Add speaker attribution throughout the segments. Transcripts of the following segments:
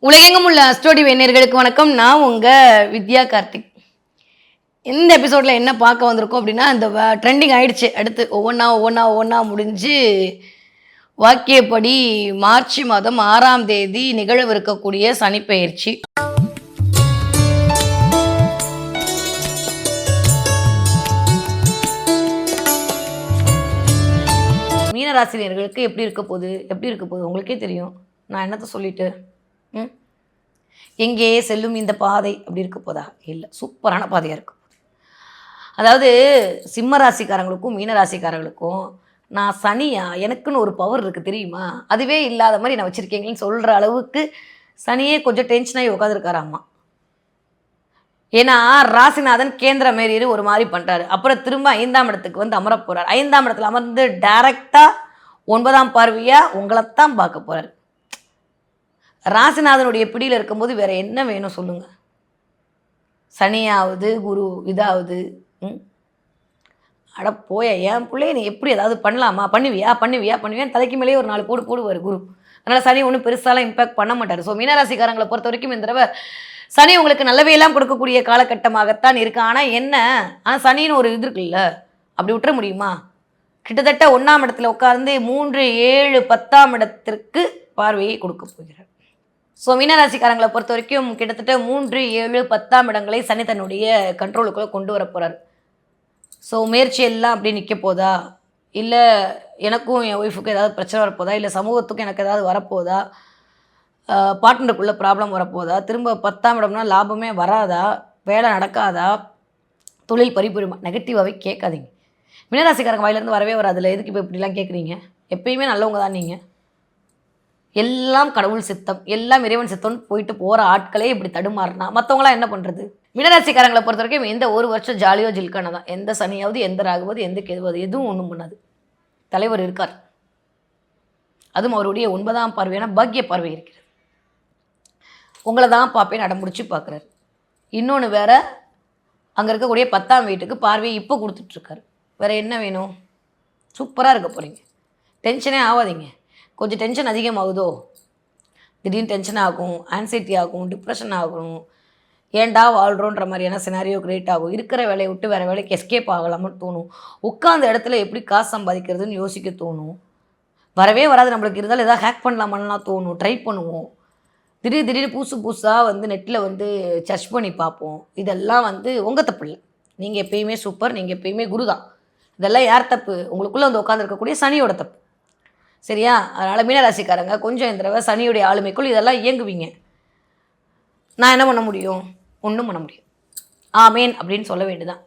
Speaker 1: உலகெங்கும் உள்ள அஸ்ட்ரோடி நேயர்களுக்கு வணக்கம். நான் உங்கள் வித்யா கார்த்திக். இந்த எபிசோடில் என்ன பார்க்க வந்திருக்கோம் அப்படின்னா, இந்த ட்ரெண்டிங் ஆயிடுச்சு. அடுத்து ஒவ்வொன்றா முடிஞ்சு வாக்கியப்படி மார்ச் மாதம் 6ஆம் தேதி நிகழவிருக்கக்கூடிய சனிப்பெயர்ச்சி. மீனராசினியர்களுக்கு எப்படி இருக்க போகுது உங்களுக்கே தெரியும். நான் என்னத்தை சொல்லிட்டு எங்கே செல்லும் இந்த பாதை அப்படி இருக்க போதா? இல்லை, சூப்பரான பாதையாக இருக்கும். அதாவது சிம்ம ராசிக்காரங்களுக்கும் மீனராசிக்காரங்களுக்கும் நான் சனியா எனக்குன்னு ஒரு பவர் இருக்குது தெரியுமா, அதுவே இல்லாத மாதிரி நான் வச்சுருக்கீங்களேன்னு சொல்கிற அளவுக்கு சனியே கொஞ்சம் டென்ஷனாகி உட்காந்துருக்காராம்மா. ஏன்னா ராசிநாதன் கேந்திர மாரி ஒரு மாதிரி பண்ணுறாரு. அப்புறம் திரும்ப 5ஆம் இடத்துக்கு வந்து அமர போகிறார். 5ஆம் இடத்துல அமர்ந்து டைரெக்டாக 9ஆம் பார்வையாக உங்களைத்தான் பார்க்க போகிறார். ராசிநாதனுடைய பிடியில் இருக்கும்போது வேறு என்ன வேணும் சொல்லுங்கள்? சனியாவது குரு இதாவது அட போய என் பிள்ளைய நீ எப்படி ஏதாவது பண்ணலாமா, பண்ணுவியான்னு தலைக்கு மேலேயே ஒரு 4 போடுவார் குரு. அதனால் சனி ஒன்றும் பெருசாலாம் இம்பேக்ட் பண்ண மாட்டார். ஸோ மீனராசிக்காரங்களை பொறுத்த வரைக்கும் இந்த தடவை சனி உங்களுக்கு நல்லவையெல்லாம் கொடுக்கக்கூடிய காலகட்டமாகத்தான் இருக்கு. ஆனால் சனின்னு ஒரு இது இருக்குல்ல, அப்படி விட்டுற முடியுமா? கிட்டத்தட்ட 1ஆம் இடத்துல உட்கார்ந்து 3, 7, 10ஆம் இடத்திற்கு பார்வையை கொடுக்க போகிறார். ஸோ மீனராசிக்காரங்களை பொறுத்த வரைக்கும் கிட்டத்தட்ட 3, 7, 10ஆம் இடங்களை சனி தன்னுடைய கண்ட்ரோலுக்குள்ளே கொண்டு வர போகிறார். ஸோ முயற்சி எல்லாம் அப்படி நிற்க போதா, இல்லை எனக்கும் என் ஒய்ஃபுக்கும் ஏதாவது பிரச்சனை வரப்போதா, இல்லை சமூகத்துக்கும் எனக்கு ஏதாவது வரப்போதா, பார்ட்னருக்குள்ளே ப்ராப்ளம் வரப்போதா, திரும்ப 10ஆம் இடம்னா லாபமே வராதா, வேலை நடக்காதா, தொழில் பறிபுரியுமா, நெகட்டிவாகவே கேட்காதீங்க. மீனராசிக்காரங்க வாயிலேருந்து வரவே வராதுல்ல, எதுக்கு இப்போ இப்படிலாம் கேட்குறீங்க? எப்பயுமே நல்லவங்க தான் நீங்கள். எல்லாம் கடவுள் சித்தம், எல்லாம் இறைவன் சித்தம்னு போயிட்டு போகிற ஆட்களே இப்படி தடுமாறினா மற்றவங்களாம் என்ன பண்ணுறது? மீனராசிக்காரங்களை பொறுத்த வரைக்கும் எந்த ஒரு வருஷம் ஜாலியோ ஜில்கான தான். எந்த சனியாவது, எந்த ராகுவது, எந்த கேதுவது, எதுவும் ஒன்றும் பண்ணாது. தலைவர் இருக்கார். அதுவும் அவருடைய 9ஆம் பார்வையான பாக்கிய பார்வை இருக்கிறது. உங்களை தான் பார்ப்பேன் அடம்பிடிச்சி பார்க்குறாரு. இன்னொன்று வேற, அங்கே இருக்கக்கூடிய 10ஆம் வீட்டுக்கு பார்வையை இப்போ கொடுத்துட்ருக்காரு. வேறு என்ன வேணும்? சூப்பராக இருக்க போகிறீங்க. டென்ஷனே ஆகாதீங்க. கொஞ்சம் டென்ஷன் அதிகமாகுதோ, திடீர்னு டென்ஷன் ஆகும், ஆன்சைட்டி ஆகும், டிப்ரெஷன் ஆகும், ஏண்டா வாழ்கிறோன்ற மாதிரியான சினாரியோ கிரியேட் ஆகும். இருக்கிற வேலையை விட்டு வேறு வேலைக்கு எஸ்கேப் ஆகலாம்னு தோணும். உட்காந்த இடத்துல எப்படி காசு சம்பாதிக்கிறதுன்னு யோசிக்க தோணும். வரவே வராது நம்மளுக்கு, இருந்தாலும் எதாவது ஹேக் பண்ணலாமான்லாம் தோணும். ட்ரை பண்ணுவோம். திடீர்னு புதுசாக நெட்டில் சர்ச் பண்ணி பார்ப்போம். இதெல்லாம் உங்கள் தப்பு இல்லை. நீங்கள் எப்பயுமே சூப்பர், நீங்கள் எப்பயுமே குரு தான். இதெல்லாம் யார் தப்பு? உங்களுக்குள்ளே உட்காந்துருக்கக்கூடிய சனியோட தப்பு. சரியா? அதனால் மீனராசிக்காரங்க கொஞ்சம் இந்த தடவை சனியுடைய ஆளுமைக்குள் இதெல்லாம் இயங்குவீங்க. நான் என்ன பண்ண முடியும்? ஒன்றும் பண்ண முடியும். ஆமேன் அப்படின்னு சொல்ல வேண்டியதான்.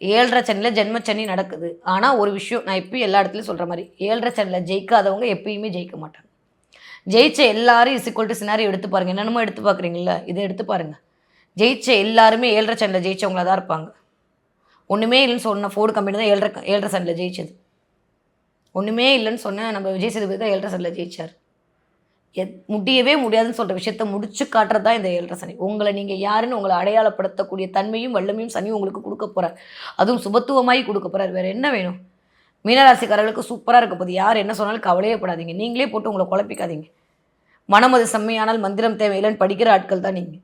Speaker 1: 7.5 சனியில் ஜென்மச்சனி நடக்குது. ஆனால் ஒரு விஷயம் நான் இப்போயும் எல்லா இடத்துலையும் சொல்கிற மாதிரி, 7.5 சனியில் ஜெயிக்காதவங்க எப்பயுமே ஜெயிக்க மாட்டாங்க. ஜெயிச்ச எல்லாரும் இசிக்குவல் டு சினாரி எடுத்து பாருங்கள். என்னென்னமோ எடுத்து பார்க்குறீங்களா, இதை எடுத்து பாருங்கள். ஜெயிச்ச எல்லாருமே 7.5 சனியில் ஜெயிச்சவங்களா தான் இருப்பாங்க. ஒன்றுமே இல்லைன்னு சொன்ன ஃபோர்டு கம்பெனி தான் 7.5 சனியில் ஜெயிச்சது. ஒன்றுமே இல்லைன்னு சொன்னால் நம்ம விஜய் சேதுபதி தான் 7.5 சனியில் ஜெயிச்சார். முடியவே முடியாதுன்னு சொல்கிற விஷயத்த முடிச்சு காட்டுறது தான் இந்த 7.5 சனி. உங்களை நீங்கள் யாருன்னு உங்களை அடையாளப்படுத்தக்கூடிய தன்மையும் வல்லமையும் சனி உங்களுக்கு கொடுக்க போகிறார். அதுவும் சுபத்துவமாகி கொடுக்க போகிறார். வேறு என்ன வேணும்? மீனராசிக்காரர்களுக்கு சூப்பராக இருக்க போது. யார் என்ன சொன்னாலும் கவலையே படாதீங்க. நீங்களே போட்டு உங்களை குழப்பிக்காதீங்க. மனமது செம்மையானால் மந்திரம் தேவையில்லைன்னு படிக்கிற ஆட்கள் தான் நீங்கள்.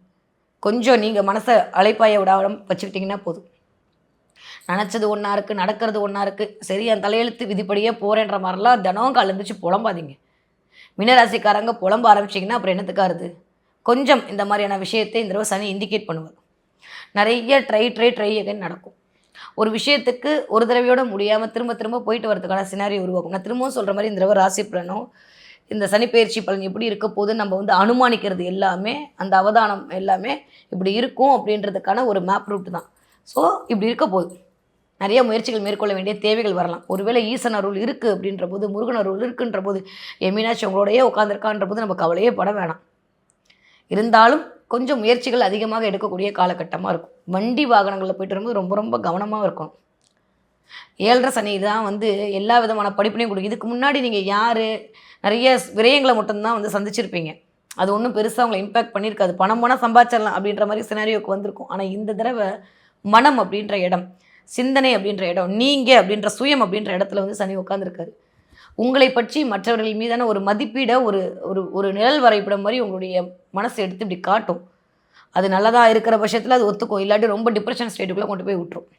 Speaker 1: கொஞ்சம் நீங்கள் மனசை அலைப்பாய விடாமல் வச்சுக்கிட்டிங்கன்னா போதும். நினச்சது ஒன்றா இருக்குது, நடக்கிறது ஒன்றா இருக்குது, சரி என் தலையெழுத்து விதிப்படியே போகிறேன்ற மாதிரிலாம் தினம் கலந்துச்சு புலம்பாதீங்க. மீனராசிக்காரங்க புலம்ப ஆரம்பிச்சிங்கன்னா அப்புறம் என்னத்துக்காருது? கொஞ்சம் இந்த மாதிரியான விஷயத்தை இந்த தடவை சனி இண்டிகேட் பண்ணுவார். நிறைய ட்ரை அகைன் நடக்கும். ஒரு விஷயத்துக்கு ஒரு தடவையோடு முடியாமல் திரும்ப போயிட்டு வரதுக்கான சினாரி உருவாக்கும். நான் திரும்பவும் சொல்கிற மாதிரி இந்த தடவை ராசி பலனும் இந்த சனிப்பெயர்ச்சி பலன் எப்படி இருக்க போதுன்னு நம்ம அனுமானிக்கிறது எல்லாமே, அந்த அவதானம் எல்லாமே இப்படி இருக்கும் அப்படின்றதுக்கான ஒரு மேப் ரூட் தான். ஸோ இப்படி இருக்க போகுது. நிறைய முயற்சிகள் மேற்கொள்ள வேண்டிய தேவைகள் வரலாம். ஒருவேளை ஈசன் அருள் இருக்குது அப்படின்ற போது, முருகன் அருள் இருக்குன்ற போது, மீனாட்சி உங்களோடையே உட்காந்துருக்கான்ற போது நம்ம கவலையே பட வேணாம். இருந்தாலும் கொஞ்சம் முயற்சிகள் அதிகமாக எடுக்கக்கூடிய காலகட்டமாக இருக்கும். வண்டி வாகனங்களில் போயிட்டு வரும்போது ரொம்ப கவனமாக இருக்கணும். 7.5 சனி தான் எல்லா விதமான படிப்பினையும் கொடுக்கும். இதுக்கு முன்னாடி நீங்கள் யார் நிறைய விரயங்களை மட்டும்தான் சந்திச்சிருப்பீங்க. அது ஒன்றும் பெருசாக அவங்களை இம்பேக்ட் பண்ணியிருக்காது. பணம் போனால் சம்பாதிச்சிடலாம் அப்படின்ற மாதிரி சினாரியோக்கு வந்திருக்கும். ஆனால் இந்த தடவை மனம் அப்படின்ற இடம், சிந்தனை அப்படின்ற இடம், நீங்கள் அப்படின்ற சுயம் அப்படின்ற இடத்துல சனி உட்காந்துருக்காரு. உங்களை பற்றி மற்றவர்கள் மீதான ஒரு மதிப்பீடை ஒரு ஒரு ஒரு நிழல் வரைபடம் மாதிரி உங்களுடைய மனசு எடுத்து இப்படி காட்டும். அது நல்லதாக இருக்கிற பட்சத்தில் அது ஒத்துக்கும், இல்லாட்டி ரொம்ப டிப்ரெஷன் ஸ்டேட்டுக்குள்ளே கொண்டு போய் விட்டுரும்.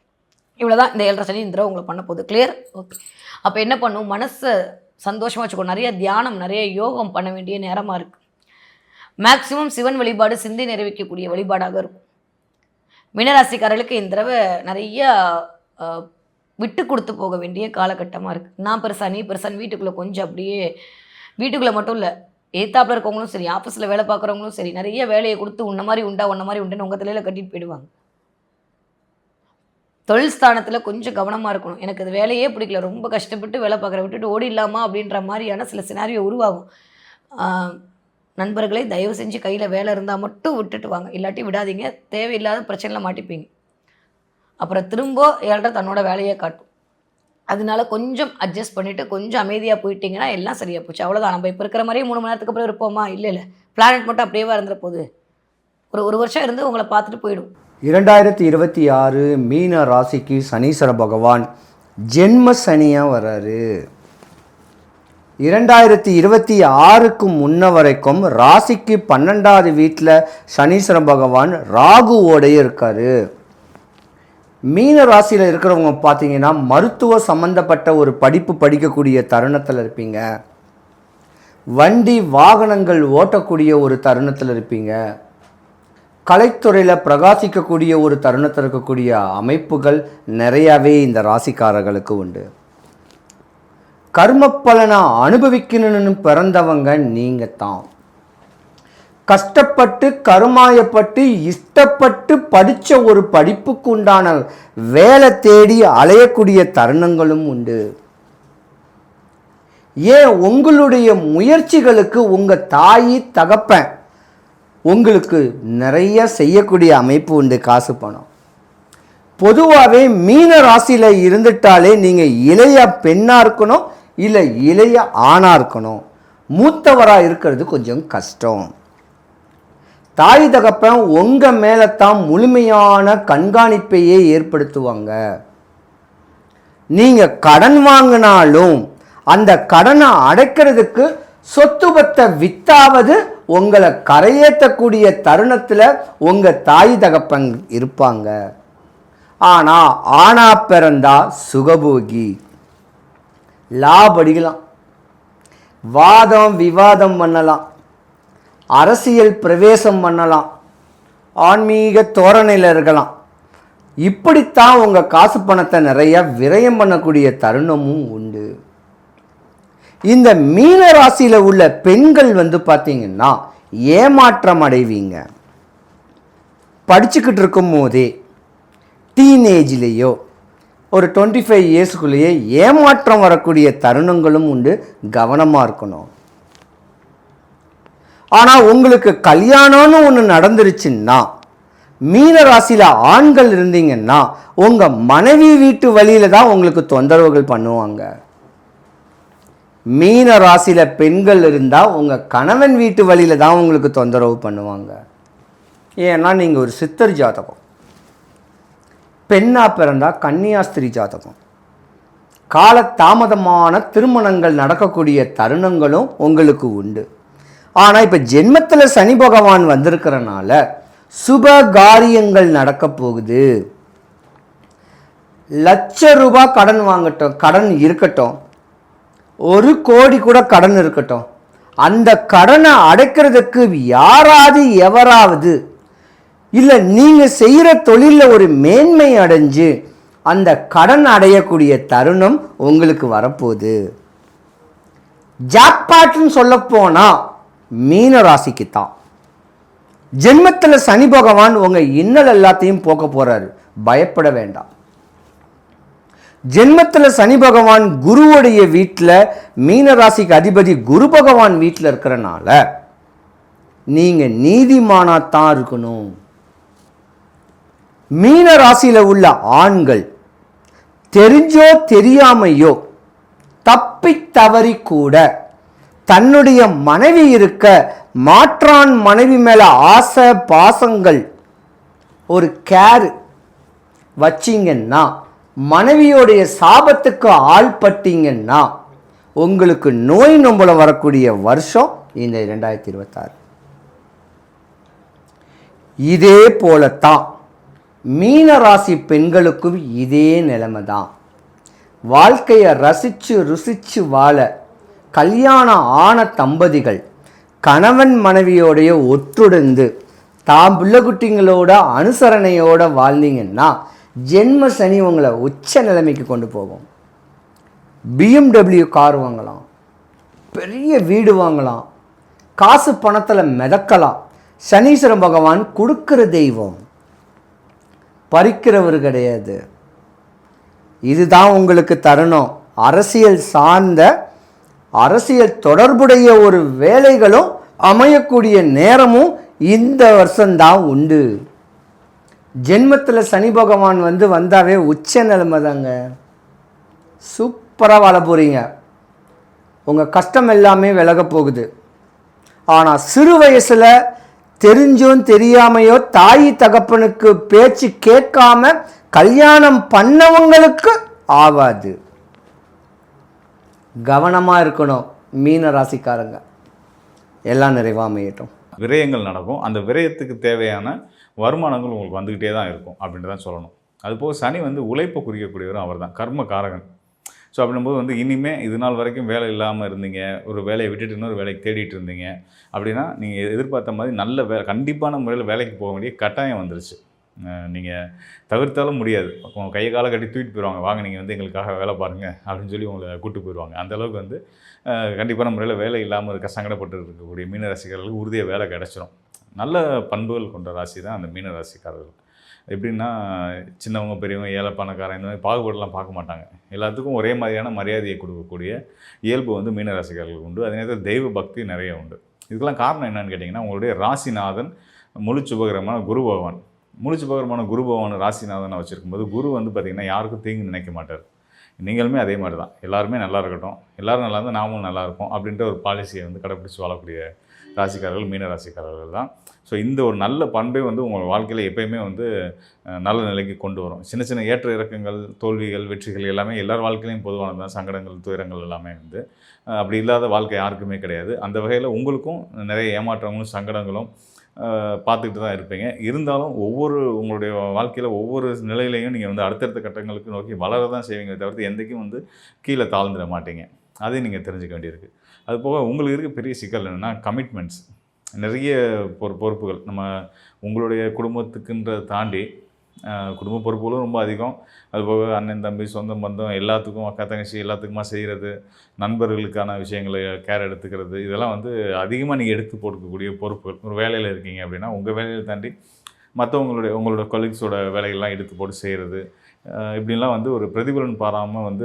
Speaker 1: இவ்வளோதான் இந்த 7.5 சனி இந்த தடவை உங்களை பண்ண போகுது. கிளியர்? ஓகே. அப்போ என்ன பண்ணும், மனசை சந்தோஷமாக வச்சுக்கோ. நிறைய தியானம், நிறைய யோகம் பண்ண வேண்டிய நேரமாக இருக்குது. மேக்சிமம் சிவன் வழிபாடு சிந்தை நிறைவேற்றக்கூடிய வழிபாடாக இருக்கும். மீனராசிக்காரர்களுக்கு இந்த தடவை நிறையா விட்டு கொடுத்து போக வேண்டிய காலகட்டமாக இருக்குது. நான் பெருசா நீ பெருசான்னு வீட்டுக்குள்ளே கொஞ்சம் அப்படியே, வீட்டுக்குள்ளே மட்டும் இல்லை, ஏத்தாப்பில் இருக்கவங்களும் சரி, ஆஃபீஸில் வேலை பார்க்குறவங்களும் சரி, நிறைய வேலையை கொடுத்து உன்ன மாதிரி உண்டுன்னு உங்கள் தலையில் கட்டிட்டு போயிடுவாங்க. தொழில் ஸ்தானத்தில் கொஞ்சம் கவனமாக இருக்கணும். எனக்கு அது வேலையே பிடிக்கல, ரொம்ப கஷ்டப்பட்டு வேலை பார்க்குற, விட்டுட்டு ஓடிடலாமா அப்படின்ற மாதிரியான சில சினாரியோ உருவாகும். நண்பர்களை தயவு செஞ்சு கையில் வேலை இருந்தால் மட்டும் விட்டுட்டு வாங்க, இல்லாட்டி விடாதீங்க. தேவையில்லாத பிரச்சனையில் மாட்டிப்பீங்க. அப்புறம் திரும்ப ஏழ்ற தன்னோட வேலையை காட்டும். அதனால கொஞ்சம் அட்ஜஸ்ட் பண்ணிவிட்டு கொஞ்சம் அமைதியாக போயிட்டீங்கன்னா எல்லாம் சரியாக போச்சு. அவ்வளோதான். நம்ம இப்போ இருக்கிற மாதிரியே 3 மணி நேரத்துக்கு அப்புறம் இருப்போமா? இல்லை, பிளானட் மட்டும் அப்படியே இருந்துற போகுது. ஒரு வருஷம் இருந்து உங்களை பார்த்துட்டு போயிடும்.
Speaker 2: 2026 மீன ராசிக்கு சனீஸ்வர பகவான் ஜென்ம சனியாக வர்றாரு. 2026க்கு முன்ன வரைக்கும் ராசிக்கு 12வது வீட்டில் சனீஸ்வர பகவான் ராகுவோடைய இருக்கார். மீன ராசியில் இருக்கிறவங்க பார்த்தீங்கன்னா மருத்துவ சம்பந்தப்பட்ட ஒரு படிப்பு படிக்கக்கூடிய தருணத்தில் இருப்பீங்க. வண்டி வாகனங்கள் ஓட்டக்கூடிய ஒரு தருணத்தில் இருப்பீங்க. கலைத்துறையில் பிரகாசிக்கக்கூடிய ஒரு தருணத்தில் இருக்கக்கூடிய அமைப்புகள் நிறையாவே இந்த ராசிக்காரர்களுக்கு உண்டு. கர்ம பலனை அனுபவிக்கணும்னு பிறந்தவங்க நீங்கள் தான். கஷ்டப்பட்டு கருமாயப்பட்டு இஷ்டப்பட்டு படித்த ஒரு படிப்புக்கு உண்டான வேலை தேடி அலையக்கூடிய தருணங்களும் உண்டு. ஏன் உங்களுடைய முயற்சிகளுக்கு உங்கள் தாய் தகப்பன் உங்களுக்கு நிறைய செய்யக்கூடிய அமைப்பு உண்டு. காசு பணம் பொதுவாகவே மீன ராசியில் இருந்துட்டாலே நீங்கள் இளைய பெண்ணாக இருக்கணும், இல்லை இளைய ஆணாக இருக்கணும். மூத்தவராக இருக்கிறது கொஞ்சம் கஷ்டம். தாய் தகப்பன் உங்கள் மேலே தான் முழுமையான கண்காணிப்பையே ஏற்படுத்துவாங்க. நீங்கள் கடன் வாங்கினாலும் அந்த கடனை அடைக்கிறதுக்கு சொத்து பத்தை வித்தாவது உங்களை கரையேற்றக்கூடிய தருணத்தில் உங்கள் தாய் தகப்பன் இருப்பாங்க. ஆனால் ஆணா பிறந்தா சுகபோகி, லாபடிக்கலாம், வாதம் விவாதம் பண்ணலாம், அரசியல் பிரவேசம் பண்ணலாம், ஆன்மீக தோரணையில் இருக்கலாம். இப்படித்தான் உங்கள் காசு பணத்தை நிறைய விரயம் பண்ணக்கூடிய தருணமும் உண்டு. இந்த மீன ராசியில் உள்ள பெண்கள் பார்த்தீங்கன்னா ஏமாற்றம் அடைவீங்க. படிச்சுக்கிட்டு இருக்கும் போதே டீனேஜ்லேயோ ஒரு 25 இயர்ஸுக்குள்ளேயே ஏமாற்றம் வரக்கூடிய தருணங்களும் உண்டு. கவனமாக இருக்கணும். ஆனால் உங்களுக்கு கல்யாணம்னு ஒன்று நடந்துருச்சுன்னா, மீன ராசியில் ஆண்கள் இருந்தீங்கன்னா உங்கள் மனைவி வீட்டு வழியில் தான் உங்களுக்கு தொந்தரவுகள் பண்ணுவாங்க. மீன ராசியில் பெண்கள் இருந்தால் உங்கள் கணவன் வீட்டு வழியில் தான் உங்களுக்கு தொந்தரவு பண்ணுவாங்க. ஏன்னா நீங்கள் ஒரு சித்தர் ஜாதகம், பெண்ணாக பிறந்தால் கன்னியாஸ்திரி ஜாதகம். கால தாமதமான திருமணங்கள் நடக்கக்கூடிய தருணங்களும் உங்களுக்கு உண்டு. ஆனால் இப்போ ஜென்மத்தில் சனி பகவான் வந்திருக்கிறனால சுப காரியங்கள் நடக்க போகுது. ₹1,00,000 கடன் வாங்கட்டும், கடன் இருக்கட்டும், 1 கோடி கூட கடன் இருக்கட்டும், அந்த கடனை அடைக்கிறதுக்கு யாராவது எவராவது இல்லை நீங்கள் செய்கிற தொழிலில் ஒரு மேன்மை அடைஞ்சு அந்த கடன் அடையக்கூடிய தருணம் உங்களுக்கு வரப்போகுது. ஜாக்பாட்னு சொல்லப்போனால் மீன ராசிக்கு தான். ஜென்மத்தில் சனி பகவான் உங்கள் இன்னல் எல்லாத்தையும் போக்க போகிறாரு, பயப்பட வேண்டாம். ஜென்மத்தில் சனி பகவான் குருவுடைய வீட்டில், மீன ராசிக்கு அதிபதி குரு பகவான் வீட்டில் இருக்கிறனால நீங்கள் நீதிமானாத்தான் இருக்கணும். மீன ராசியில் உள்ள ஆண்கள் தெரிஞ்சோ தெரியாமையோ தப்பி தவறி கூட தன்னுடைய மனைவி இருக்க மாற்றான் மனைவி மேல ஆசை பாசங்கள் ஒரு கேர் வச்சிங்கன்னா, மனைவியோடைய சாபத்துக்கு ஆள்பட்டீங்கன்னா உங்களுக்கு நோய் நொம்பல வரக்கூடிய வருஷம் இந்த 2026. இதே போலத்தான் மீன ராசி பெண்களுக்கும் இதே நிலைமை தான். வாழ்க்கையை ரசித்து ருசித்து வாழ கல்யாணம் ஆன தம்பதிகள் கணவன் மனைவியோடைய ஒற்றுடந்து தாம் பிள்ளைக்குட்டிங்களோட அனுசரணையோட வாழ்ந்தீங்கன்னா ஜென்ம சனி உங்களை உச்ச நிலைமைக்கு கொண்டு போகும். BMW கார் வாங்கலாம், பெரிய வீடு வாங்கலாம், காசு பணத்தில் மிதக்கலாம். சனீஸ்வர பகவான் கொடுக்கிற தெய்வம், பறிக்கிறவர் கிடையாது. இதுதான் உங்களுக்கு தருணம். அரசியல் சார்ந்த அரசியல் தொடர்புடைய ஒரு வேலைகளும் அமையக்கூடிய நேரமும் இந்த வருஷம்தான் உண்டு. ஜென்மத்தில் சனி பகவான் வந்தாவே உச்ச நிலைமை தாங்க. சூப்பராக வாழ போகிறீங்க. உங்கள் கஷ்டம் எல்லாமே விலக போகுது. ஆனால் சிறு வயசில் தெரிஞ்சோ தெரியாமையோ தாய் தகப்பனுக்கு பேச்சு கேட்காம கல்யாணம் பண்ணவங்களுக்கு ஆகாது. கவனமாக இருக்கணும் மீன ராசிக்காரங்க. எல்லாம் நிறைவாக அமையட்டும்.
Speaker 3: விரயங்கள் நடக்கும். அந்த விரயத்துக்கு தேவையான வருமானங்கள் உங்களுக்கு வந்துக்கிட்டே தான் இருக்கும் அப்படின்ட்டு தான் சொல்லணும். அதுபோக சனி உழைப்பை குறிக்கக்கூடியவரும் அவர் தான், கர்ம காரகன். ஸோ அப்படின்போது இனிமேல் இது நாள் வரைக்கும் வேலை இல்லாமல் இருந்தீங்க, ஒரு வேலையை விட்டுட்டு இன்னொரு வேலைக்கு தேடிட்டு இருந்தீங்க அப்படின்னா நீங்கள் எதிர்பார்த்த மாதிரி நல்ல கண்டிப்பான முறையில் வேலைக்கு போக வேண்டிய கட்டாயம் வந்துருச்சு. நீங்கள் தவிர்த்தாலும் முடியாது. கையை காலை கட்டி தூக்கிட்டு போயிடுவாங்க, வாங்க நீங்கள் எங்களுக்காக வேலை பாருங்கள் அப்படின்னு சொல்லி உங்களை கூப்பிட்டு போயிடுவாங்க. அந்தளவுக்கு கண்டிப்பான முறையில் வேலை இல்லாமல் இருக்க சங்கடப்பட்டு இருக்கக்கூடிய மீன ராசிக்காரர்களுக்கு உறுதியாக வேலை கிடச்சிரும். நல்ல பண்புகள் கொண்ட ராசி தான் அந்த மீன ராசிக்காரர்கள். எப்படின்னா சின்னவங்க பெரியவங்க ஏழை பணக்காரன் இந்த மாதிரி பாகுபாடெல்லாம் பார்க்க மாட்டாங்க. எல்லாத்துக்கும் ஒரே மாதிரியான மரியாதையை கொடுக்கக்கூடிய இயல்பு மீன ராசிக்காரர்களுக்கு உண்டு. அதே நேரத்தில் தெய்வ பக்தி நிறைய உண்டு. இதுக்கெல்லாம் காரணம் என்னன்னு கேட்டிங்கன்னா, உங்களுடைய ராசிநாதன் முழு சுபகிரகமான குரு பகவான். முழு சுபகிரகமான குரு பகவான் ராசிநாதனை வச்சுருக்கும்போது குரு பார்த்திங்கன்னா யாருக்கும் தீங்கு நினைக்க மாட்டார். நீங்களுமே அதே மாதிரி தான், எல்லாருமே நல்லா இருக்கட்டும், எல்லோரும் நல்லா இருந்தால் நாமும் நல்லா இருப்போம் அப்படின்ற ஒரு பாலிசியை கடைப்பிடிச்சு வாழக்கூடிய ராசிக்காரர்கள் மீன ராசிக்காரர்கள் தான். ஸோ இந்த ஒரு நல்ல பண்பை உங்கள் வாழ்க்கையில் எப்போயுமே நல்ல நிலைக்கு கொண்டு வரும். சின்ன சின்ன ஏற்ற இறக்கங்கள், தோல்விகள், வெற்றிகள் எல்லாமே எல்லார் வாழ்க்கையிலையும் பொதுவானது தான். சங்கடங்கள், துயரங்கள் எல்லாமே அப்படி இல்லாத வாழ்க்கை யாருக்குமே கிடையாது. அந்த வகையில் உங்களுக்கும் நிறைய ஏமாற்றங்களும் சங்கடங்களும் பார்த்துக்கிட்டு தான் இருப்பீங்க. இருந்தாலும் உங்களுடைய வாழ்க்கையில் ஒவ்வொரு நிலையிலையும் நீங்கள் அடுத்தடுத்த கட்டங்களுக்கு நோக்கி வளர தான் செய்வீங்க தவிர்த்து என்றைக்கும் கீழே தாழ்ந்துட மாட்டீங்க. அதையும் நீங்கள் தெரிஞ்சுக்க வேண்டியிருக்கு. அது போக உங்களுக்கு இருக்க பெரிய சிக்கல் என்னென்னா கமிட்மெண்ட்ஸ். நிறைய பொறுப்புகள் உங்களுடைய குடும்பத்துக்குன்றதை தாண்டி குடும்ப பொறுப்புகளும் ரொம்ப அதிகம். அதுபோக அண்ணன் தம்பி சொந்த பந்தம் எல்லாத்துக்கும் அக்கா தங்கச்சி எல்லாத்துக்குமா செய்கிறது, நண்பர்களுக்கான விஷயங்களை கேர் எடுத்துக்கிறது, இதெல்லாம் அதிகமாக நீங்கள் எடுத்து போட்டுக்கக்கூடிய பொறுப்புகள். ஒரு வேலையில் இருக்கீங்க அப்படின்னா உங்கள் வேலையை தாண்டி உங்களோட கொலீக்ஸோட வேலைகள்லாம் எடுத்து போட்டு செய்கிறது, இப்படின்லாம் ஒரு பிரதிபலன் பாராமல்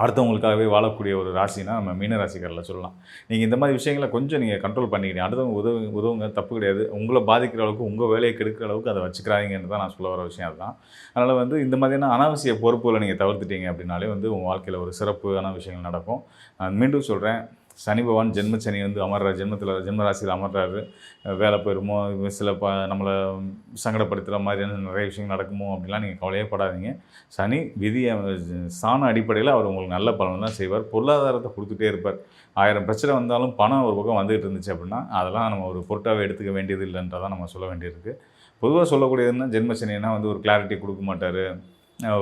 Speaker 3: அடுத்தவங்களுக்காகவே வாழக்கூடிய ஒரு ராசினா நம்ம மீன ராசிக்காரில் சொல்லலாம். நீங்கள் இந்த மாதிரி விஷயங்களை கொஞ்சம் நீங்கள் கண்ட்ரோல் பண்ணிக்கிட்டீங்க. அடுத்தவங்க உதவுங்க, தப்பு கிடையாது. உங்களை பாதிக்கிற அளவுக்கு, உங்கள் வேலையை கெடுக்கிற அளவுக்கு அதை வச்சுக்கிறாங்கன்னு தான் நான் சொல்ல வர விஷயம் அதுதான். அதனால் இந்த மாதிரியான அனாவசிய பொறுப்புகளை நீங்கள் தவிர்த்துட்டீங்க அப்படின்னாலே உங்கள் வாழ்க்கையில் ஒரு சிறப்பான விஷயங்கள் நடக்கும். நான் மீண்டும் சொல்கிறேன், சனி பகவான் ஜென்மச்சனி அமர்றார், ஜென்மராசியில் அமர்றாரு. வேலை போயிருமோ, சில நம்மளை சங்கடப்படுத்துகிற மாதிரியான நிறைய விஷயங்கள் நடக்குமோ அப்படிலாம் நீங்கள் கவலையே படாதீங்க. சனி விதியை சாண அடிப்படையில் அவர் உங்களுக்கு நல்ல பலன் தான் செய்வார். பொருளாதாரத்தை கொடுத்துட்டே இருப்பார். 1000 பிரச்சனை வந்தாலும் பணம் ஒரு பக்கம் வந்துகிட்டு இருந்துச்சு அப்படின்னா அதெல்லாம் நம்ம ஒரு பொருட்டாகவே எடுத்துக்க வேண்டியது இல்லைன்றதான் நம்ம சொல்ல வேண்டியிருக்கு. பொதுவாக சொல்லக்கூடியதுன்னா ஜென்மச்சனின்னா ஒரு கிளாரிட்டி கொடுக்க மாட்டார்,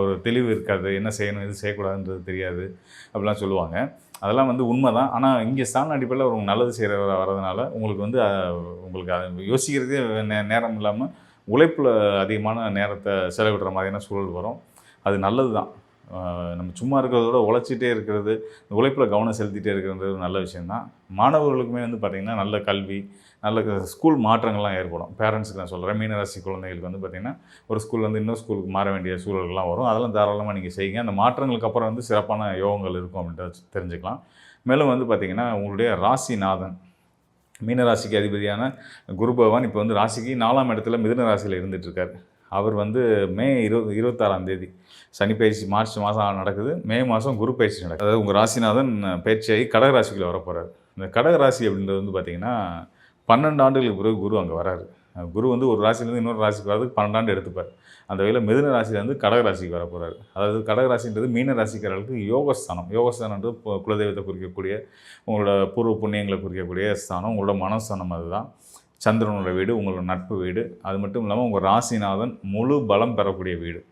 Speaker 3: ஒரு தெளிவு இருக்காது, என்ன செய்யணும் எது செய்யக்கூடாதுன்றது தெரியாது அப்படிலாம் சொல்லுவாங்க. அதெல்லாம் உண்மை தான். ஆனால் இங்கே ஸ்தான அடிப்படையில் ஒரு நல்லது செய்கிறவராக வரதுனால உங்களுக்கு உங்களுக்கு அதை யோசிக்கிறதே நேரம் இல்லாமல் உழைப்பில் அதிகமான நேரத்தை செலவிடுற மாதிரியான சூழல் வரும். அது நல்லது தான். நம்ம சும்மா இருக்கிறதோட உழைச்சிட்டே இருக்கிறது, உழைப்பில் கவனம் செலுத்திகிட்டே இருக்கிறது ஒரு நல்ல விஷயந்தான். மாணவர்களுக்குமே பார்த்திங்கன்னா நல்ல கல்வி, நல்ல ஸ்கூல் மாற்றங்கள்லாம் ஏற்படும். பேரண்ட்ஸுக்கு நான் சொல்கிறேன், மீனராசி குழந்தைகளுக்கு பார்த்திங்கன்னா ஒரு ஸ்கூல்லேருந்து இன்னொரு ஸ்கூலுக்கு மாற வேண்டிய சூழல்கள்லாம் வரும். அதெல்லாம் தாராளமாக நீங்கள் செய்யுங்க. அந்த மாற்றங்களுக்கு அப்புறம் சிறப்பான யோகங்கள் இருக்கும் அப்படின்றத தெரிஞ்சுக்கலாம். மேலும் பார்த்திங்கன்னா உங்களுடைய ராசிநாதன் மீனராசிக்கு அதிபதியான குரு பகவான் இப்போ ராசிக்கு 4ஆம் இடத்துல மிதுன ராசியில் இருந்துகிட்ருக்கார். அவர் மே 26ஆம் தேதி சனி பயிற்சி மார்ச் மாதம் நடக்குது. மே மாதம் குரு பயிற்சி நடக்குது. அதாவது உங்கள் ராசிநாதன் பயிற்சியாகி கடகராசிக்குள்ளே வரப்போகிறார். இந்த கடகராசி அப்படின்றது பார்த்திங்கன்னா 12 ஆண்டுகளுக்கு பிறகு குரு அங்கே வராரு. குரு வந்து ஒரு ராசியிலேருந்து இன்னொரு ராசிக்கு வரதுக்கு 12 ஆண்டு எடுத்துப்பார். அந்த வகையில் மிதுன ராசியிலேருந்து கடக ராசிக்கு வர போகிறாரு. அதாவது கடக ராசின்றது மீன ராசிக்காரர்களுக்கு யோகஸ்தானம். யோகஸ்தானன்றது குலதெய்வத்தை குறிக்கக்கூடிய, உங்களோட பூர்வ புண்ணியங்களை குறிக்கக்கூடிய ஸ்தானம். உங்களோட மனஸ்தானம் அதுதான். சந்திரனோட வீடு, உங்களோட நட்பு வீடு. அது மட்டும் இல்லாமல் உங்கள் ராசிநாதன் முழு பலம் பெறக்கூடிய வீடு.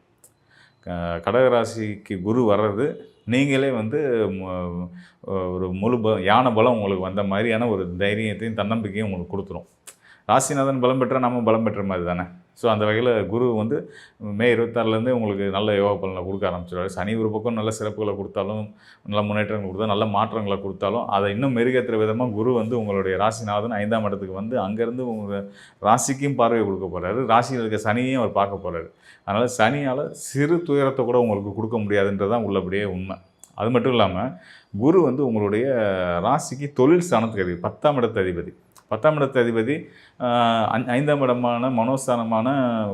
Speaker 3: கடகராசிக்கு குரு வர்றது நீங்களே வந்து ஒரு முழு யான பலம் உங்களுக்கு வந்த மாதிரியான ஒரு தைரியத்தையும் தன்னம்பிக்கையும் உங்களுக்கு கொடுத்துரும். ராசிநாதன் பலம் பெற்றால் நம்ம பலம் பெற்ற மாதிரி தானே. ஸோ அந்த வகையில் குரு வந்து மே 26 உங்களுக்கு நல்ல யோக பலனை கொடுக்க ஆரம்பிச்சிடுவார். சனி ஒரு பக்கம் நல்ல சிறப்புகளை கொடுத்தாலும், நல்ல முன்னேற்றங்கள் கொடுத்தாலும், நல்ல மாற்றங்களை கொடுத்தாலும், அதை இன்னும் மெருகேற்றுற விதமாக குரு வந்து உங்களுடைய ராசிநாதன் 5ஆம் இடத்துக்கு வந்து அங்கேருந்து உங்கள் ராசிக்கும் பார்வை கொடுக்க போகிறாரு. ராசியில் இருக்க சனியையும் அவர் பார்க்க போகிறாரு. அதனால் சனியால் சிறு துயரத்தை கூட உங்களுக்கு கொடுக்க முடியாதுன்றது தான் உள்ளபடியே உண்மை. அது மட்டும் இல்லாமல் குரு வந்து உங்களுடைய ராசிக்கு தொழில் ஸ்தானத்துக்கு அதிபதி, 10ஆம் இடத்து அதிபதி. 10ஆம் இடத்து அதிபதி 5ஆம் இடமான மனோஸ்தானமான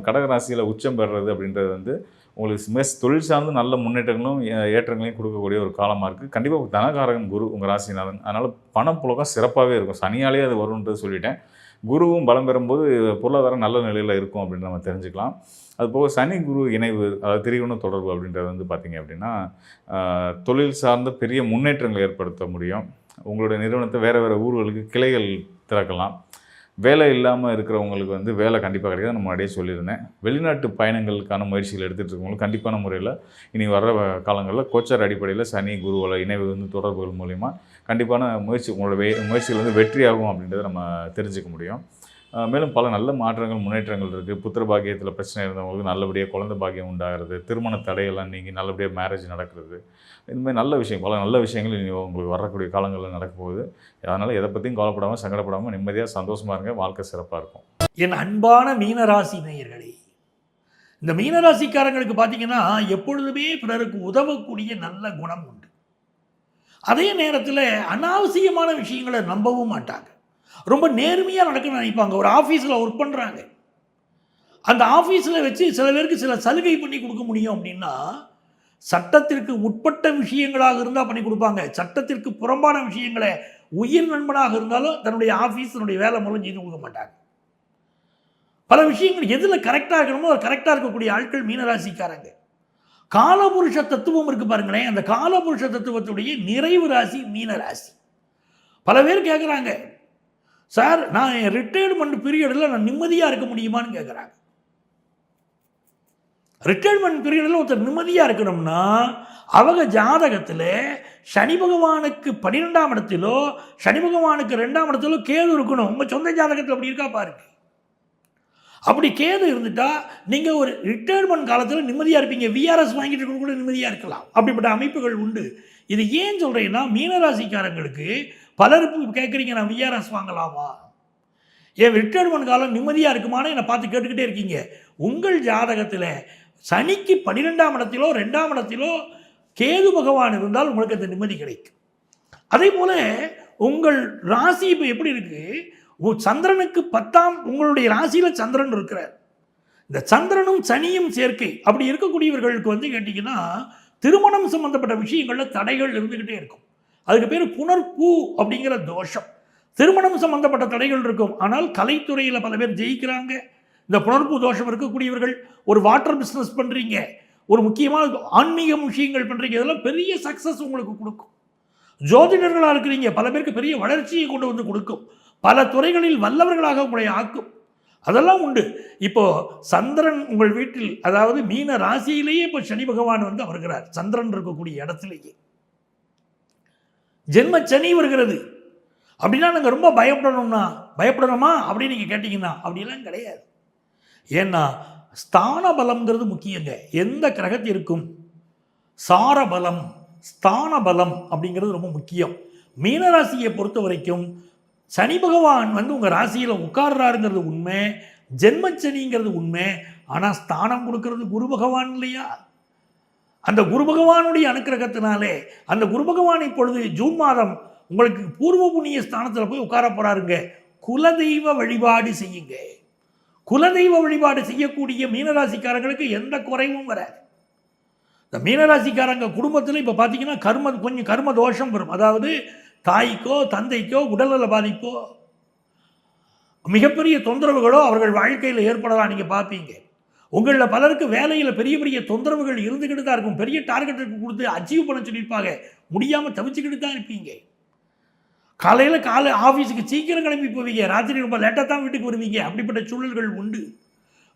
Speaker 3: கடகராசியில் உச்சம் பெறுறது அப்படின்றது வந்து உங்களுக்கு தொழில் சார்ந்து நல்ல முன்னேற்றங்களும் ஏற்றங்களையும் கொடுக்கக்கூடிய ஒரு காலமாக இருக்குது. கண்டிப்பாக தனகாரகன் குரு உங்கள் ராசிநாதன். அதனால் பணப்புழக்கம் சிறப்பாகவே இருக்கும். சனியாலே அது வரும்ன்றது சொல்லிட்டேன். குருவும் பலம் பெறும்போது பொருளாதாரம் நல்ல நிலையில் இருக்கும் அப்படின்னு நம்ம தெரிஞ்சுக்கலாம். அதுபோக சனி குரு இணைவு, அதாவது திரிகோண தொடர்பு அப்படின்றது வந்து பார்த்திங்க அப்படின்னா தொழில் சார்ந்த பெரிய முன்னேற்றங்களை ஏற்படுத்த முடியும். உங்களுடைய நிறுவனத்தை வேறு ஊர்களுக்கு கிளைகள் திறக்கலாம். வேலை இல்லாமல் இருக்கிறவங்களுக்கு வந்து வேலை கண்டிப்பாக கிடையாது. நான் முன்னாடியே சொல்லியிருந்தேன். வெளிநாட்டு பயணங்களுக்கான முயற்சிகள் எடுத்துகிட்டு இருக்கவங்களுக்கு கண்டிப்பான முறையில் இனி வர்ற காலங்களில் கோச்சார் அடிப்படையில் சனி குருவோட இணைவு வந்து தொடர்புகள் மூலிமா கண்டிப்பான உங்களோட முயற்சிகள் வந்து வெற்றியாகும் அப்படின்றத நம்ம தெரிஞ்சுக்க முடியும். மேலும் பல நல்ல மாற்றங்கள் முன்னேற்றங்கள் இருக்குது. புத்திர பாக்கியத்தில் பிரச்சனை இருந்தவங்களுக்கு நல்லபடியாக குழந்தை பாக்கியம் உண்டாகிறது, திருமண தடையெல்லாம் நீங்கள் நல்லபடியாக மேரேஜ் நடக்கிறது, இதுமாதிரி நல்ல விஷயம், பல நல்ல விஷயங்கள் இனி உங்களுக்கு வரக்கூடிய காலங்களில் நடக்க போகுது. அதனால் எதை பற்றியும் கவலைப்படாமல், சங்கடப்படாமல் நிம்மதியாக சந்தோஷமாக இருங்க. வாழ்க்கை சிறப்பாக இருக்கும்.
Speaker 4: என் அன்பான மீனராசி நேயர்களே, இந்த மீனராசிக்காரங்களுக்கு பார்த்தீங்கன்னா எப்பொழுதுமே பிறருக்கு உதவக்கூடிய நல்ல குணம் உண்டு. அதே நேரத்தில் அனாவசியமான விஷயங்களை நம்பவும் மாட்டாங்க. ரொம்ப நேர்மையாக நடக்கணும்னு நினைப்பாங்க. ஒரு ஆஃபீஸில் ஒர்க் பண்ணுறாங்க, அந்த ஆஃபீஸில் வச்சு சில பேருக்கு சில சலுகை பண்ணி கொடுக்க முடியும் அப்படின்னா சட்டத்திற்கு உட்பட்ட விஷயங்களாக இருந்தால் பண்ணி கொடுப்பாங்க. சட்டத்திற்கு புறம்பான விஷயங்களை உயிர் நண்பனாக இருந்தாலும் தன்னுடைய ஆஃபீஸ் தன்னுடைய வேலை மூலம் செய்து கொடுக்க மாட்டாங்க. பல விஷயங்கள் எதில் கரெக்டாக இருக்கணுமோ அது கரெக்டாக இருக்கக்கூடிய ஆட்கள் மீனராசிக்காரங்க. காலபுருஷ தத்துவம் இருக்குது பாருங்களேன், அந்த காலபுருஷ தத்துவத்துடைய நிறைவு ராசி மீனராசி. பல பேர் கேட்குறாங்க, சார் நான் என் ரிட்டையர்மெண்ட் பீரியடில் நான் நிம்மதியாக இருக்க முடியுமான்னு கேட்குறாங்க. ரிட்டையர்மெண்ட் பீரியடில் ஒருத்தர் நிம்மதியாக இருக்கணும்னா அவங்க ஜாதகத்தில் சனி பகவானுக்கு 12ஆம் இடத்திலோ சனி பகவானுக்கு 2ஆம் இடத்திலோ கேது இருக்கணும். உங்கள் சொந்த ஜாதகத்தில் அப்படி இருக்கா பாருங்க. அப்படி கேது இருந்துட்டா நீங்கள் ஒரு ரிட்டையர்மெண்ட் காலத்தில் நிம்மதியாக இருப்பீங்க. விஆர்எஸ் வாங்கிட்டு இருக்க கூட நிம்மதியாக இருக்கலாம். அப்படிப்பட்ட அமைப்புகள் உண்டு. இது ஏன் சொல்கிறேன்னா, மீனராசிக்காரங்களுக்கு பலருக்கு கேட்குறீங்க, நான் விஆர்எஸ் வாங்கலாமா, என் ரிட்டையர்மெண்ட் காலம் நிம்மதியாக இருக்குமான்னு என்னை பார்த்து கேட்டுக்கிட்டே இருக்கீங்க. உங்கள் ஜாதகத்தில் சனிக்கு 12ஆம் இடத்திலோ 2ஆம் இடத்திலோ கேது பகவான் இருந்தால் உங்களுக்கு அந்த நிம்மதி கிடைக்கும். அதே போல் உங்கள் ராசி இப்போ எப்படி இருக்குது, சந்திரனுக்கு 10ஆம் உங்களுடைய ராசியில் சந்திரன் இருக்கிறார். இந்த சந்திரனும் சனியும் சேர்க்கை அப்படி இருக்கக்கூடியவர்களுக்கு வந்து கேட்டிங்கன்னா திருமணம் சம்பந்தப்பட்ட விஷயங்களில் தடைகள் இருந்துக்கிட்டே இருக்கும். அதுக்கு பேர் புனர்பூ அப்படிங்கிற தோஷம். திருமணம் சம்பந்தப்பட்ட தடைகள் இருக்கும். ஆனால் கலைத்துறையில் பல பேர் ஜெயிக்கிறாங்க. இந்த புனர்பூ தோஷம் இருக்கக்கூடியவர்கள் ஒரு வாட்டர் பிஸ்னஸ் பண்ணுறீங்க, ஒரு முக்கியமான ஆன்மீக விஷயங்கள் பண்ணுறீங்க, இதெல்லாம் பெரிய சக்ஸஸ் உங்களுக்கு கொடுக்கும். ஜோதிடர்களாக இருக்கிறீங்க, பல பேருக்கு பெரிய வளர்ச்சியை கொண்டு வந்து கொடுக்கும். பல துறைகளில் வல்லவர்களாக உங்களை ஆக்கும். அதெல்லாம் உண்டு. இப்போ சந்திரன் உங்கள் வீட்டில், அதாவது மீன ராசியிலேயே இப்போ சனி பகவான் வந்து வருகிறார். சந்திரன் இருக்கக்கூடிய இடத்திலேயே ஜென்ம சனி வருகிறது. அப்படின்னா நாங்கள் ரொம்ப பயப்படணுமா அப்படின்னு நீங்கள் கேட்டிங்கன்னா அப்படிலாம் கிடையாது. ஏன்னா ஸ்தான பலம்ங்கிறது முக்கியங்க. எந்த கிரகத்திற்கும் சார பலம், ஸ்தான பலம் அப்படிங்கிறது ரொம்ப முக்கியம். மீனராசியை பொறுத்த வரைக்கும் சனி பகவான் வந்து உங்கள் ராசியில் உட்கார்றாருங்கிறது உண்மை, ஜென்மச்சனிங்கிறது உண்மை. ஆனால் ஸ்தானம் கொடுக்கறது குரு பகவான் இல்லையா? அந்த குரு பகவானுடைய அனுக்கிரகத்தினாலே அந்த குரு பகவான் இப்பொழுது ஜூன் மாதம் உங்களுக்கு பூர்வ புண்ணிய ஸ்தானத்தில் போய் உட்கார போகிறாருங்க. குலதெய்வ வழிபாடு செய்யுங்க. குலதெய்வ வழிபாடு செய்யக்கூடிய மீனராசிக்காரங்களுக்கு எந்த குறைவும் வராது. இந்த மீனராசிக்காரங்க குடும்பத்தில் இப்போ பார்த்தீங்கன்னா கொஞ்சம் கர்ம தோஷம் வரும். அதாவது தாய்க்கோ தந்தைக்கோ உடல்நல பாதிப்போ மிகப்பெரிய தொந்தரவுகளோ அவர்கள் வாழ்க்கையில் ஏற்படலாம். நீங்கள் பார்ப்பீங்க, உங்களில் பலருக்கு வேலையில் பெரிய பெரிய தொந்தரவுகள் இருந்துக்கிட்டு தான் இருக்கும். பெரிய டார்கெட்டுக்கு கொடுத்து அச்சீவ் பண்ண சொல்லியிருப்பாங்க, முடியாமல் தவிச்சுக்கிட்டு தான் இருப்பீங்க. காலை ஆஃபீஸுக்கு சீக்கிரம் கிளம்பி போவீங்க, ராத்திரி ரொம்ப லேட்டாக தான் வீட்டுக்கு வருவீங்க. அப்படிப்பட்ட சூழல்கள் உண்டு.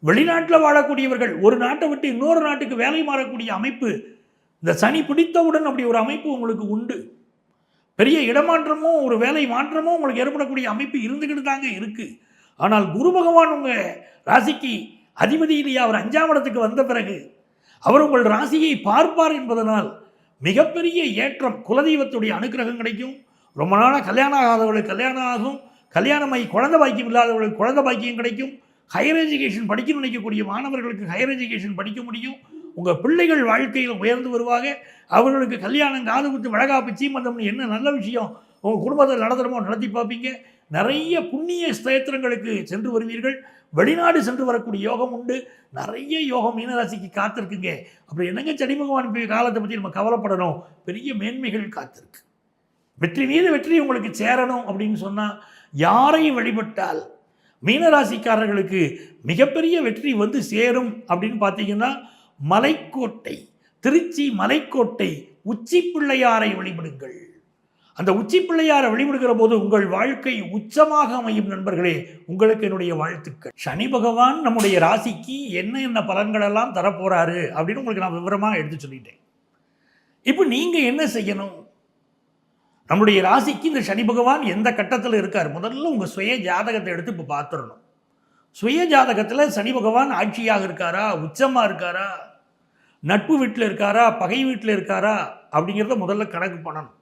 Speaker 4: வெளிநாட்டில் வாழக்கூடியவர்கள் ஒரு நாட்டை விட்டு இன்னொரு நாட்டுக்கு வேலை மாறக்கூடிய அமைப்பு இந்த சனி பிடித்தவுடன் அப்படி ஒரு அமைப்பு உங்களுக்கு உண்டு. பெரிய இடமாற்றமோ ஒரு வேலை மாற்றமோ உங்களுக்கு ஏற்படக்கூடிய அமைப்பு இருந்துக்கிட்டு தாங்க இருக்குது. ஆனால் குரு பகவான் உங்கள் ராசிக்கு அதிபதி இல்லையா, அவர் 5ஆம் இடத்துக்கு வந்த பிறகு அவர் உங்கள் ராசியை பார்ப்பார் என்பதனால் மிகப்பெரிய ஏற்றம், குலதெய்வத்துடைய அனுக்கிரகம் கிடைக்கும். ரொம்ப நாளாக கல்யாணம் ஆகாதவர்களுக்கு கல்யாணம் ஆகும், கல்யாணமாகி குழந்தை பாக்கியம் இல்லாதவர்களுக்கு குழந்தை பாக்கியம் கிடைக்கும். ஹையர் எஜுகேஷன் படிக்கணும்னு நினைக்கக்கூடிய மாணவர்களுக்கு ஹையர் எஜுகேஷன் படிக்க முடியும். உங்கள் பிள்ளைகள் வாழ்க்கையில் உயர்ந்து வருவாங்க. அவர்களுக்கு கல்யாணம், காது குத்து, வழகாப்பு, சீமந்தம்னு என்ன நல்ல விஷயம் உங்கள் குடும்பத்தில் நடத்துகிறமோ நடத்தி பார்ப்பீங்க. நிறைய புண்ணிய ஸ்தேத்திரங்களுக்கு சென்று வருவீர்கள். வெளிநாடு சென்று வரக்கூடிய யோகம் உண்டு. நிறைய யோகம் மீனராசிக்கு காத்திருக்குங்க. அப்புறம் என்னங்க சனி பகவான் காலத்தை பற்றி நம்ம கவலைப்படணும், பெரிய மேன்மைகள் காத்திருக்கு. வெற்றி மீது வெற்றி உங்களுக்கு சேரணும் அப்படின்னு சொன்னால் யாரையும் வழிபட்டால் மீனராசிக்காரர்களுக்கு மிகப்பெரிய வெற்றி வந்து சேரும் அப்படின்னு பார்த்தீங்கன்னா, மலைக்கோட்டை, திருச்சி மலைக்கோட்டை உச்சி பிள்ளையாரை வழிபடுங்கள். அந்த உச்சி பிள்ளையாரை வழிபடுகிற போது உங்கள் வாழ்க்கை உச்சமாக அமையும். நண்பர்களே, உங்களுக்கு என்னுடைய வாழ்த்துக்கள். சனி பகவான் நம்முடைய ராசிக்கு என்ன பலன்களெல்லாம் தரப்போறாரு அப்படின்னு உங்களுக்கு நான் விவரமாக எடுத்து சொல்லிட்டேன். இப்போ நீங்கள் என்ன செய்யணும்? நம்முடைய ராசிக்கு இந்த சனி பகவான் எந்த கட்டத்தில் இருக்கார்? முதல்ல உங்கள் சுய ஜாதகத்தை எடுத்து இப்போ பார்த்துடணும். சுய ஜாதகத்தில் சனி பகவான் ஆட்சியாக இருக்காரா, உச்சமாக இருக்காரா, நட்பு வீட்டில் இருக்காரா, பகை வீட்டில் இருக்காரா அப்படிங்கிறத முதல்ல கணக்கு பண்ணணும்.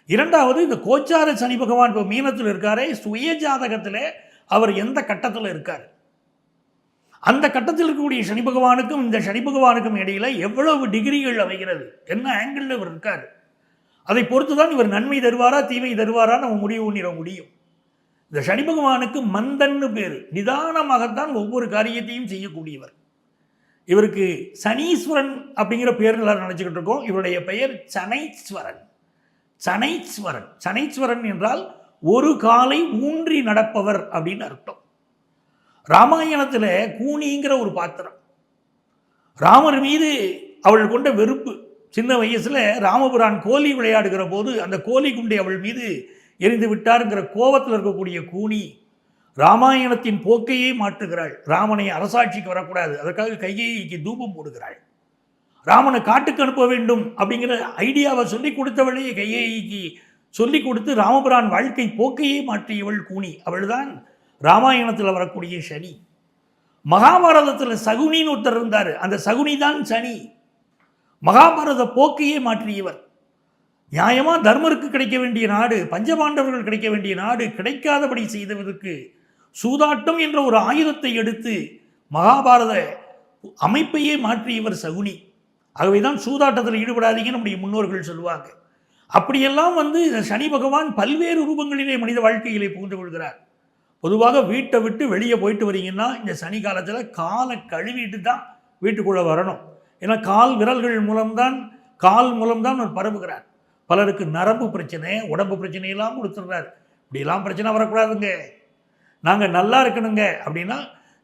Speaker 4: இரண்டாவது, இந்த கோச்சார சனி பகவான் இப்போ மீனத்தில் இருக்காரே, சுய ஜாதகத்தில் அவர் எந்த கட்டத்தில் இருக்கார்? அந்த கட்டத்தில் இருக்கக்கூடிய சனி பகவானுக்கும் இந்த சனி பகவானுக்கும் இடையில் எவ்வளவு டிகிரிகள் அமைகிறது, என்ன ஆங்கிளில் இவர் இருக்கார், அதை பொறுத்து தான் இவர் நன்மை தருவாரா தீமை தருவாரா நம்ம முடிவு பண்ணிட முடியும். இந்த சனி பகவானுக்கு மந்தன்னு பேர். நிதானமாகத்தான் ஒவ்வொரு காரியத்தையும் செய்யக்கூடியவர். இவருக்கு சனீஸ்வரன் அப்படிங்கிற பேர் எல்லாரும் நினச்சிக்கிட்டு இருக்கோம். இவருடைய பெயர் சனைஸ்வரன். சனைஸ்வரன், சனைஸ்வரன் என்றால் ஒரு காலை ஊன்றி நடப்பவர் அப்படின்னு அர்த்தம். ராமாயணத்தில் கூனிங்கிற ஒரு பாத்திரம், ராமர் மீது அவள் கொண்ட வெறுப்பு, சின்ன வயசில் ராமபுரான் கோலி விளையாடுகிற போது அந்த கோலி குண்டை அவள் மீது எரிந்து விட்டாருங்கிற கோபத்தில் இருக்கக்கூடிய கூனி ராமாயணத்தின் போக்கையே மாற்றுகிறாள். ராமனை அரசாட்சிக்கு வரக்கூடாது, அதற்காக கைகேயிக்கு தூபம் போடுகிறாள். ராமனை காட்டுக்கு அனுப்ப வேண்டும் அப்படிங்கிற ஐடியாவை சொல்லிக் கொடுத்தவளையே கைகேயிக்கு சொல்லிக் கொடுத்து ராமபுரான் வாழ்க்கை போக்கையே மாற்றியவள் கூனி. அவள்தான் ராமாயணத்தில் வரக்கூடிய சனி. மகாபாரதத்தில் சகுனின்னு ஒருத்தர் இருந்தார், அந்த சகுனி தான் சனி. மகாபாரத போக்கையே மாற்றியவர். நியாயமாக தர்மருக்கு கிடைக்க வேண்டிய நாடு, பஞ்சபாண்டவர்கள் கிடைக்க வேண்டிய நாடு கிடைக்காதபடி செய்தவருக்கு சூதாட்டம் என்ற ஒரு ஆயுதத்தை எடுத்து மகாபாரத அமைப்பையே மாற்றியவர் சகுனி. ஆகவே தான் சூதாட்டத்தில் ஈடுபடாதீங்கன்னு நம்முடைய முன்னோர்கள் சொல்லுவாங்க. அப்படியெல்லாம் சனி பகவான் பல்வேறு ரூபங்களிலே மனித வாழ்க்கையிலே புகுந்து கொள்கிறார். பொதுவாக வீட்டை விட்டு வெளியே போயிட்டு வரீங்கன்னா இந்த சனி காலத்தில் காலை கழுவிட்டு தான் வீட்டுக்குள்ளே வரணும். ஏன்னா கால் விரல்கள் மூலம்தான் அவர் பரவுகிறார். பலருக்கு நரம்பு பிரச்சனை, உடம்பு பிரச்சனையெல்லாம் கொடுத்துடுறார். இப்படியெல்லாம் பிரச்சனை வரக்கூடாதுங்க, நாங்கள் நல்லா இருக்கணுங்க அப்படின்னா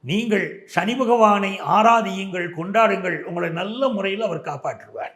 Speaker 4: நீங்கள் சனி பகவானை ஆராதியுங்கள், கொண்டாடுங்கள். உங்களை நல்ல முறையில் அவர் காப்பாற்றுவார்.